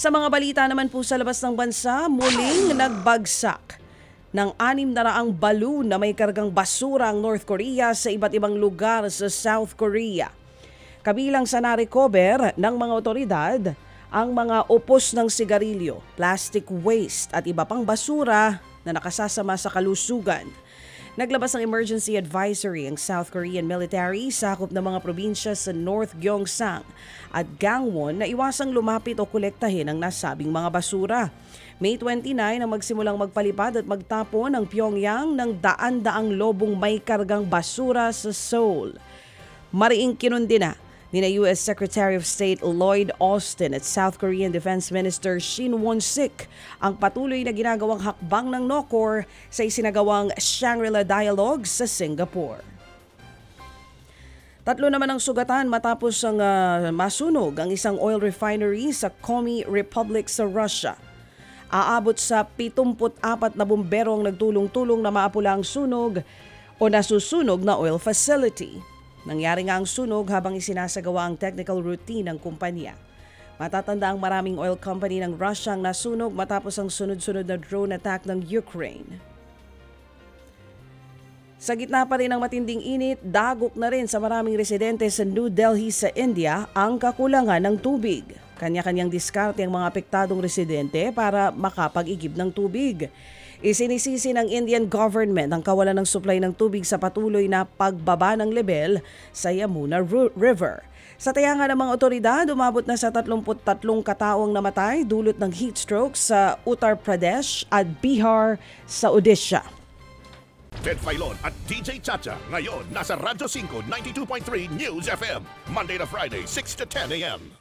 Sa mga balita naman po sa labas ng bansa, muling nagbagsak ng 600 balloon na may kargang basura ang North Korea sa iba't ibang lugar sa South Korea. Kabilang sa narecover ng mga otoridad ang mga upos ng sigarilyo, plastic waste at iba pang basura na nakasasama sa kalusugan. Naglabas ng emergency advisory ang South Korean military sakop ng mga probinsya sa North Gyeongsang at Gangwon na iwasang lumapit o kolektahin ang nasabing mga basura. May 29 ang magsimulang magpalipad at magtapon ng Pyongyang ng daan-daang lobong may kargang basura sa Seoul. Mariing kinundi na ni US Secretary of State Lloyd Austin at South Korean Defense Minister Shin Won-sik ang patuloy na ginagawang hakbang ng NOCOR sa isinagawang Shangri-La Dialogue sa Singapore. 3 naman ang sugatan matapos ang masunog ang isang oil refinery sa Komi Republic sa Russia. Aabot sa 74 na bumbero ang nagtulong-tulong na maapula ang sunog o nasusunog na oil facility. Nangyari nga ang sunog habang isinasagawa ang technical routine ng kumpanya. Matatanda ang maraming oil company ng Russia ang nasunog matapos ang sunod-sunod na drone attack ng Ukraine. Sa gitna pa rin ng matinding init, dagok na rin sa maraming residente sa New Delhi sa India ang kakulangan ng tubig. Kanya-kanyang diskarte ang mga apektadong residente para makapag-igib ng tubig. Isinisisi ng Indian government ang kawalan ng supply ng tubig sa patuloy na pagbaba ng lebel sa Yamuna River. Sa tayangan ng mga otoridad, umabot na sa 33 kataong namatay dulot ng heat stroke sa Uttar Pradesh at Bihar sa Odisha. Ted Filon at DJ Chacha ngayon nasa Radyo 5 92.3 News FM Monday to Friday 6 to 10 a.m.